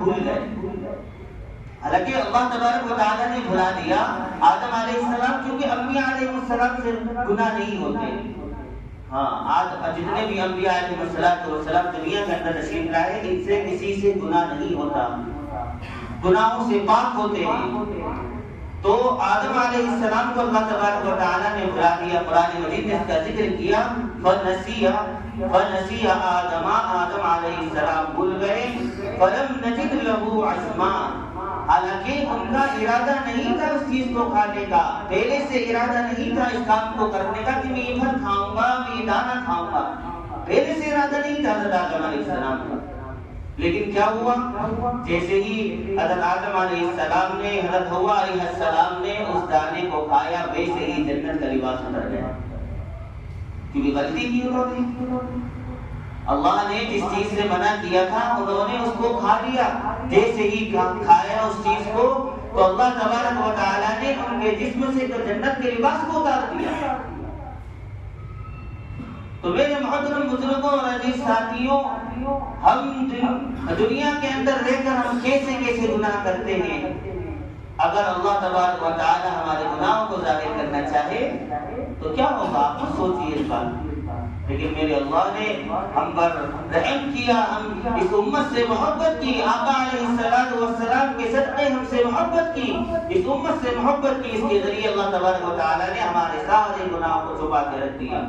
بھول گئے. حالانکہ اللہ تبارک و تعالیٰ نے بھلا دیا. آدم علیہ السلام کیونکہ انبیاء علیہ السلام سے گناہ نہیں ہوتے. ہاں آج جتنے بھی انبیاء علیہ السلام دنیا کے اندر تشریف لائے ان سے کسی سے گناہ نہیں ہوتا, گناہوں سے پاک ہوتے ہیں. تو آدم علیہ السلام کو اللہ تبارک و تعالیٰ نے بھلا دیا. قرآن مجید نے اس کا ذکر کیا فنسی آدم علیہ السلام بھول گئے. فلم نجد له عزما, حالانکہ ان کا ارادہ نہیں تھا اس چیز کو کھانے کا, پہلے سے ارادہ نہیں تھا اس کام کو کرنے کا کہ میں یہ پھل کھاؤں گا, میں یہ دانہ کھاؤں گا, پہلے سے ارادہ نہیں تھا حضرت آدم علیہ السلام کا. لیکن کیا ہوا, جیسے ہی حضرت آدم علیہ السلام نے حضرت حوا علیہ السلام نے اس دانے کو کھایا, ویسے ہی جنت کا لباس اتر گیا. کیونکہ غلطی کی انہوں نے, اللہ نے جس چیز سے منع کیا تھا انہوں نے اس کو کھا لیا. جیسے ہی کھایا اس چیز کو تو اللہ تبارک و تعالیٰ نے ان کے جسم سے جنت کے لباس کو اتار دیا. تو میرے محترم بزرگوں اور عزیز ساتھیوں, ہم دنیا کے اندر رہ کر ہم کیسے کیسے گناہ کرتے ہیں. اگر اللہ تبارک و تعالیٰ ہمارے گناہوں کو ظاہر کرنا چاہے تو کیا ہوگا, آپ خود سوچیے اس بات. لیکن میرے اللہ نے ہم پر رحم کیا, ہم اس امت سے محبت کی, آقا علیہ السلام کے صدقے ہم سے محبت کی, اس امت سے محبت کی. اس کے ذریعے اللہ تبارک و تعالیٰ نے ہمارے سارے گناہوں کو چھپا کے رکھ دیا.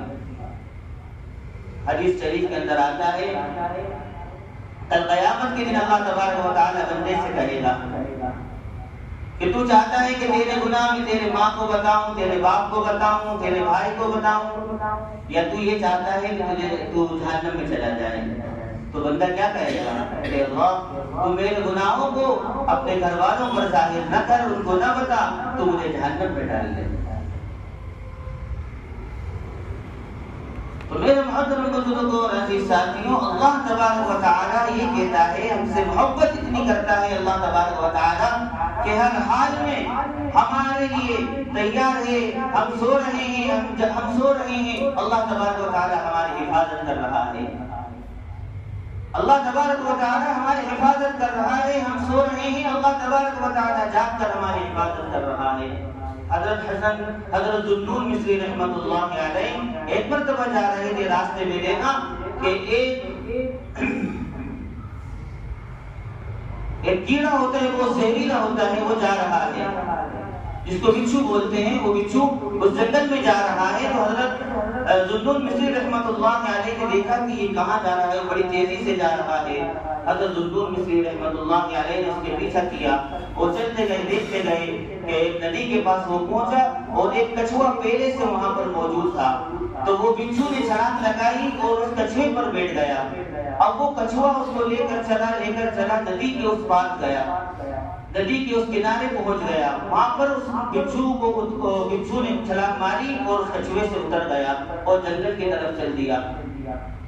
حدیث شریف کے اندر آتا ہے کل قیامت کے دن اللہ تبارک و تعالیٰ بندے سے کہے گا کہ تو چاہتا ہے کہ تیرے گناہ میں تیرے ماں کو بتاؤں, تیرے باپ کو بتاؤں, تیرے بھائی کو بتاؤں, یا تو یہ چاہتا ہے کہ تو جہنم میں چلا جائے. تو بندہ کیا کہے گا, کہ اللہ تو میرے گناہوں کو اپنے گھر والوں پر ظاہر نہ کر, ان کو نہ بتا, تو مجھے جہنم میں ڈال دے. تو میرے محترم بزرگوں اور عزیز ساتھیوں, اللہ تبارک و تعالیٰ یہ کہتا ہے, ہم سے محبت اتنی کرتا ہے اللہ تبارک و تعالیٰ کہ ہر حال میں ہمارے لیے تیار ہے. ہم سو رہے ہیں, ہم سو رہے ہیں, اللہ تبارک و تعالیٰ ہماری حفاظت کر رہا ہے. اللہ تبارک و تعالیٰ ہماری حفاظت کر رہا ہے. ہم سو رہے ہیں, اللہ تبارک و تعالیٰ جاگ کر ہماری حفاظت کر رہا ہے. حضرت ذوالنون مصری رحمۃ اللہ علیہ ایک مرتبہ جا رہے تھے, راستے میں دیکھا کہ ایک کیڑا ہوتا ہے, وہ زہریلا ہوتا ہے, وہ جا رہا ہے, جس کو بچھو بولتے ہیں. وہ بچھو اس جنگل میں جا رہا ہے. تو حضرت ذوالنون مصری رحمۃ اللہ علیہ نے دیکھا کہ یہ کہاں جا رہا ہے, بڑی تیزی سے جا رہا ہے. حضرت ذوالنون مصری رحمۃ اللہ علیہ نے اس کے پیچھا کیا. وہ چلتے گئے, دیکھتے گئے کہ ایک ندی کے پاس وہ پہنچا اور ایک کچھوا پہلے سے وہاں پر موجود تھا. تو وہ بچھو نے چھلانگ لگائی اور اس کچھوے پر بیٹھ گیا. اب وہ کچھوا اس کو لے کر چلا ندی کے اس پار گیا, ندی کے اس کنارے پہنچ گیا. وہاں پر اس بچھو نے چھلانگ ماری اور اس کچھوے سے اتر گیا اور جنگل کی طرف چل دیا.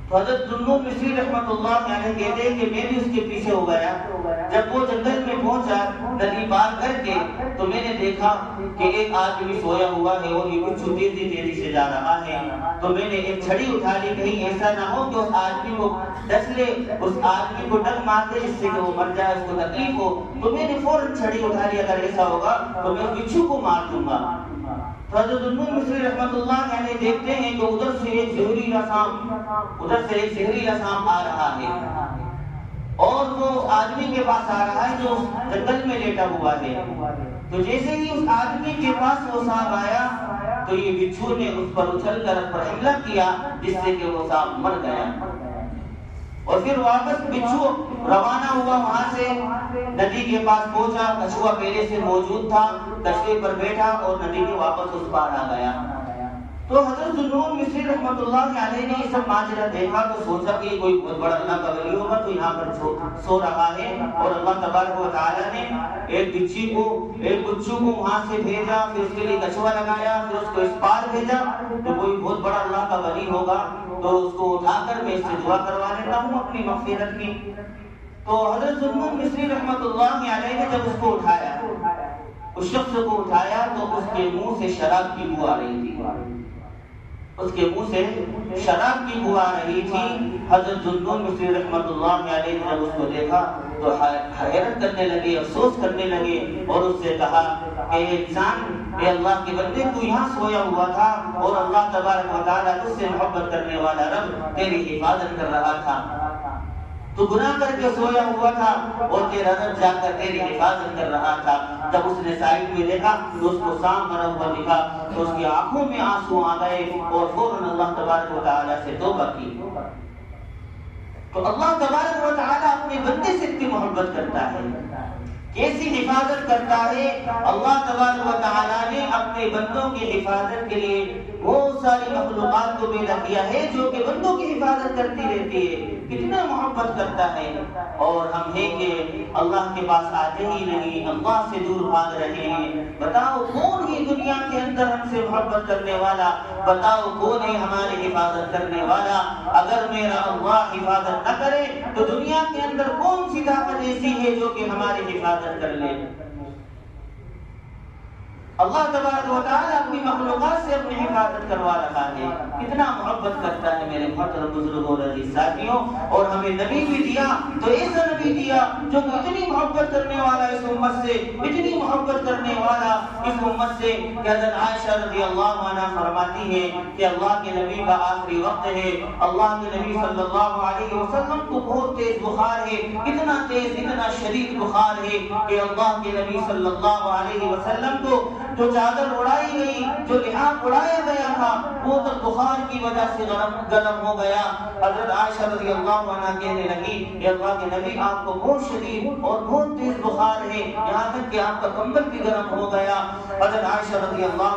تو حضرت ذوالنون مصری رحمۃ اللہ علیہ کہتے ہیں کہ میں بھی اس کے پیچھے ہو گیا. جب وہ جنگل میں پہنچا ندی پار کر کے, تو میں نے دیکھا کہ ایک آدمی سویا ہوا ہے اور یہ بچھو تیزی سے جا رہا ہے. تو میں نے ایک چھڑی اٹھا لی, کہیں ایسا نہ ہو کہ اس آدمی کو ڈس لے, اس آدمی کو ڈر مار دے جس سے کہ وہ مر جائے, اس کو تکلیف ہو. تو میں نے فوراً چھڑی اٹھا لی, اگر ایسا ہوگا تو میں اس بچھو کو مار دوں گا. تو حضرت ذوالنون مصری رحمۃ اللہ علیہ دیکھتے ہیں کہ ادھر سے ایک زہریلا سانپ آ رہا ہے اور وہ آدمی کے پاس آ رہا ہے جو جنگل میں لیٹا ہوا ہے. تو جیسے ہی اس آدمی کے پاس وہ سانپ آیا تو یہ بچھو نے اس پر اچھل کر اس پر حملہ کیا, جس سے کہ وہ سانپ مر گیا. اور پھر واپس بچھو روانہ ہوا, وہاں سے ندی کے پاس پہنچا. کچھوا پہلے سے موجود تھا, کچھوے پر بیٹھا اور ندی کے واپس اس پار آ گیا. تو حضرت ذوالنون مصری رحمۃ اللہ علیہ نے یہ سب ماجرا دیکھا تو سوچا کہ کوئی بہت بڑا اللہ کا ولی ہوگا, تو یہاں پر سو رہا ہے. اور اللہ تبارک و تعالیٰ نے ایک بچھو کو وہاں سے بھیجا, پھر اس کے لیے کچھوا لگایا, پھر اس کو اس پار بھیجا. تو کوئی بہت بڑا اللہ کا ولی ہوگا, تو اس کو اٹھا کر میں اس سے دعا کروا لیتا ہوں اپنی مغفرت کی. تو حضرت ذوالنون مصری رحمۃ اللہ علیہ نے جب اس کو اٹھایا, اس شخص کو اٹھایا, تو اس کے منہ سے شراب کی بو آ رہی تھی. اس کے منہ سے شراب کی بو آ رہی تھی۔ حضرت ذوالنون مصری رحمۃ اللہ علیہ نے جب اس کو دیکھا تو حیرت کرنے لگے، افسوس کرنے لگے، اور اس سے کہا کہ انسان، اے اللہ کے بندے، تو یہاں سویا ہوا تھا اور اللہ تبارک و تعالیٰ تجھ سے محبت کرنے والا رب تیری حفاظت کر رہا تھا، تو گناہ کر کے سویا ہوا تھا اور تیرا رب جا کر تیری حفاظت کر رہا تھا۔ جب اس نے سائڈ میں دیکھا تو اس کو سام بنا ہوا دکھا تو اس کی آنکھوں میں آنسو آ گئے اور فوراً اللہ تبارک و تعالیٰ سے توبہ کی۔ تو اللہ تبارک و تعالیٰ اپنے بندے سے اتنی محبت کرتا ہے، کیسی حفاظت کرتا ہے۔ اللہ تبارک و تعالیٰ نے اپنے بندوں کی حفاظت کے لیے بہت ساری مخلوقات کو پیدا کیا ہے جو کہ بندوں کی حفاظت کرتی رہتی ہے، کتنا محبت کرتا ہے، اور ہم ہیں کہ اللہ کے پاس آتے ہی نہیں، اللہ سے دور بھاگ رہے ہیں۔ بتاؤ کون ہے دنیا کے اندر ہم سے محبت کرنے والا؟ بتاؤ کون ہے ہماری حفاظت کرنے والا؟ اگر میرا اللہ حفاظت نہ کرے تو دنیا کے اندر کون سی طاقت ایسی ہے جو کہ ہماری حفاظت کر لے؟ اللہ تبارک و تعالیٰ اپنی مخلوقات سے اپنی حفاظت کروا رہا ہے، کتنا محبت کرتا ہے میرے محترم بزرگوں اور عزیز ساتھیوں۔ اور ہمیں نبی بھی دیا تو ایسا نبی دیا جو اتنی محبت کرنے والا اس امت سے، اتنی محبت کرنے والا اس امت سے کہ حضرت عائشہ رضی اللہ عنہا فرماتی ہے کہ اللہ کے نبی کا آخری وقت ہے، اللہ کے نبی صلی اللہ علیہ وسلم کو بہت تیز بخار ہے، اتنا تیز، اتنا شدید بخار ہے کہ اللہ کے نبی صلی اللہ علیہ وسلم کو جو چادر اڑائی گئی، جو لحاف اڑایا گیا تھا، وہ تو بخار کی وجہ سے گرم ہو گیا۔ حضرت عائشہ رضی اللہ عنہا کہنے لگی کہ اللہ کے نبی آپ کو بہت شدید اور بہت تیز بخار ہے، یہاں تک کہ آپ کا کمبل بھی گرم ہو گیا۔ حضرت عائشہ رضی اللہ